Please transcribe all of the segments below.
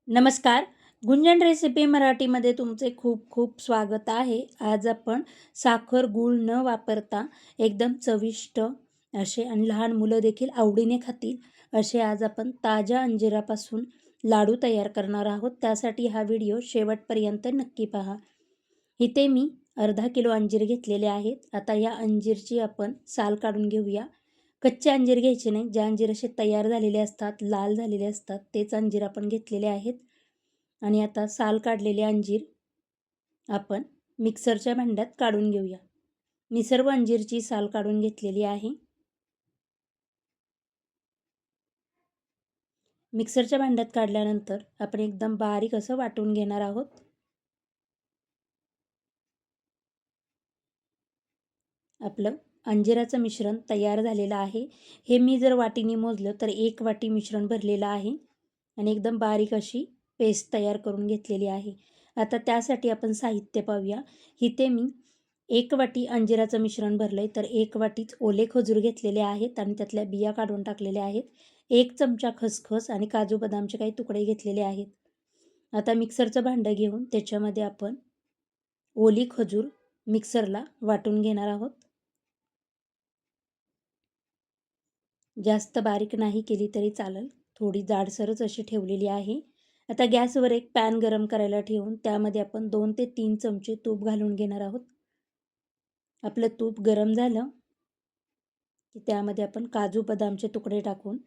नमस्कार. गुंजन रेसिपी मराठीमध्ये तुमचे खूप खूप स्वागत आहे. आज आपण साखर, गूळ न वापरता एकदम चविष्ट असे आणि लहान मुलं देखील आवडीने खातील असे आज आपण ताज्या अंजिरापासून लाडू तयार करणार आहोत. त्यासाठी हा व्हिडिओ शेवटपर्यंत नक्की पहा. इथे मी अर्धा किलो अंजीर घेतलेले आहेत. आता या अंजीरची आपण साल काढून घेऊया. कच्चे अंजीर घ्यायचे नाही. जे अंजीर असे तयार झालेले असतात, लाल झालेले असतात, तेच अंजीर आपण घेतलेले आहेत. आणि आता साल काढलेले अंजीर आपण मिक्सरच्या भांड्यात काढून घेऊया. मी सर्व अंजीरची साल काढून घेतलेली आहे. मिक्सरच्या भांड्यात काढल्यानंतर आपण एकदम बारीक असं वाटून घेणार आहोत. आपलं अंजिराचं मिश्रण तयार झालेलं आहे. हे मी जर वाटीने मोजलं तर 1 वाटी मिश्रण भरलेलं आहे आणि एकदम बारीक अशी पेस्ट तयार करून घेतलेली आहे. आता त्यासाठी आपण साहित्य पाहूया. इथे मी 1 वाटी अंजिराचं मिश्रण भरलंय, तर 1 वाटीच ओले खजूर घेतलेले आहेत आणि त्यातल्या बिया काढून टाकलेल्या आहेत. 1 चमचा खसखस आणि काजू बदामचे काही तुकडे घेतलेले आहेत. आता मिक्सरचं भांडं घेऊन त्याच्यामध्ये आपण ओली खजूर मिक्सरला वाटून घेणार आहोत. जास्त बारीक नाही केली तरी चालेल, थोडी जाडसरच अशी ठेवलेली आहे. आता गॅसवर एक पॅन गरम करायला ठेवून त्यामध्ये आपण 2 ते 3 चमचे तूप घालून घेणार आहोत. आपलं तूप गरम झालं की त्यामध्ये आपण काजू बदामचे तुकडे टाकून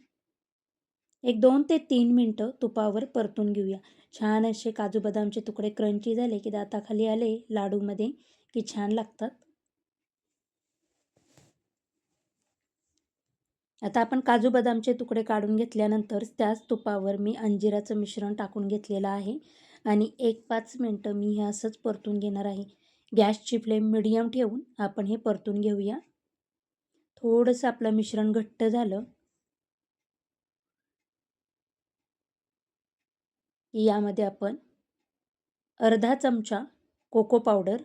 एक 2 ते 3 मिनटं तुपावर परतून घेऊया. छान असे काजू बदामचे तुकडे क्रंची झाले की दाताखाली आले लाडूमध्ये की छान लागतात. आता आपण काजू बदामचे तुकडे काढून घेतल्यानंतर त्याच तुपावर मी अंजिराचं मिश्रण टाकून घेतलेलं आहे आणि 1-5 मिनटं मी हे असंच परतून घेणार आहे. गॅसची फ्लेम मिडियम ठेवून आपण हे परतून घेऊया. थोडंसं आपलं मिश्रण घट्ट झालं की यामध्ये आपण अर्धा चमचा कोको पावडर,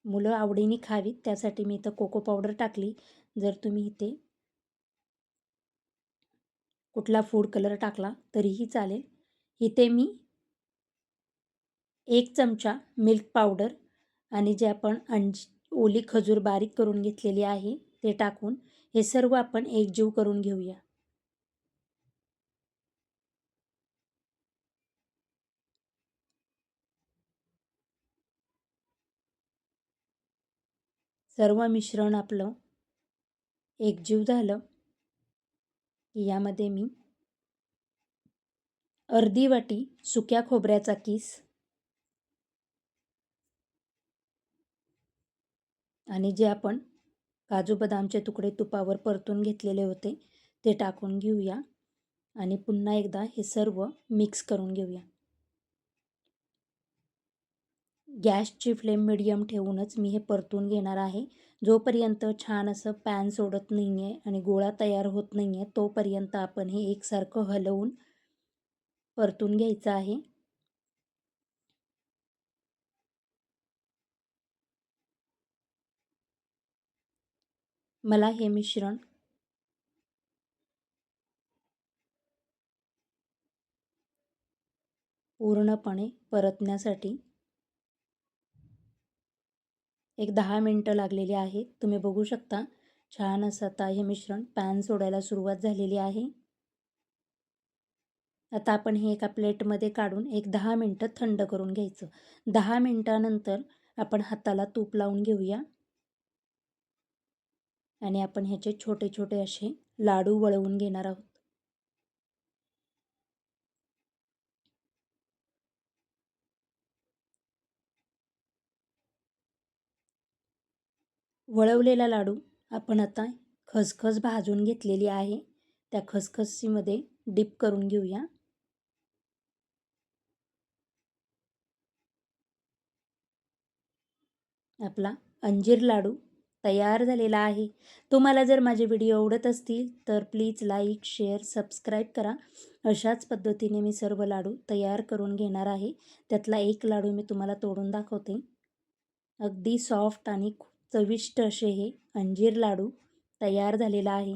मुलं आवडीने खावीत त्यासाठी मी इथं कोको पावडर टाकली. जर तुम्ही इथे कुठला फूड कलर टाकला तरीही चालेल. इथे मी 1 चमचा मिल्क पावडर आणि जे आपण ओली खजूर बारीक करून घेतलेली आहे ते टाकून हे सर्व आपण एकजीव करून घेऊया. सर्व मिश्रण आपलं एकजीव झालं की यामध्ये मी अर्धी वाटी सुक्या खोबऱ्याचा किस आणि जे आपण काजू बदामचे तुकडे तुपावर परतून घेतलेले होते ते टाकून घेऊया आणि पुन्हा एकदा हे सर्व मिक्स करून घेऊया. गॅसची फ्लेम मिडियम ठेवूनच मी हे परतून घेणार आहे. जोपर्यंत छान असं पॅन सोडत नाही आहे आणि गोळा तयार होत नाही आहे तोपर्यंत आपण हे एकसारखं हलवून परतून घ्यायचं आहे. मला हे मिश्रण पूर्णपणे परतण्यासाठी एक 10 मिनटं लागलेली आहेत. तुम्ही बघू शकता छान असं आता हे मिश्रण पॅन सोडायला सुरुवात झालेली आहे. आता आपण हे एका प्लेटमध्ये काढून एक 10 मिनटं थंड करून घ्यायचं. 10 मिनटानंतर आपण हाताला तूप लावून घेऊया आणि आपण ह्याचे छोटे छोटे असे लाडू वळवून घेणार आहोत. वळवलेला लाडू आपण आता खसखस भाजून घेतलेली आहे त्या खसखसीमध्ये डिप करून घेऊया. आपला अंजीर लाडू तयार झालेला आहे. तुम्हाला जर माझे व्हिडिओ आवडत असतील तर प्लीज लाईक, शेअर, सबस्क्राईब करा. अशाच पद्धतीने मी सर्व लाडू तयार करून घेणार आहे. त्यातला एक लाडू मी तुम्हाला तोडून दाखवते. अगदी सॉफ्ट आणि चविष्ट असे हे अंजीर लाडू तयार झालेला आहे.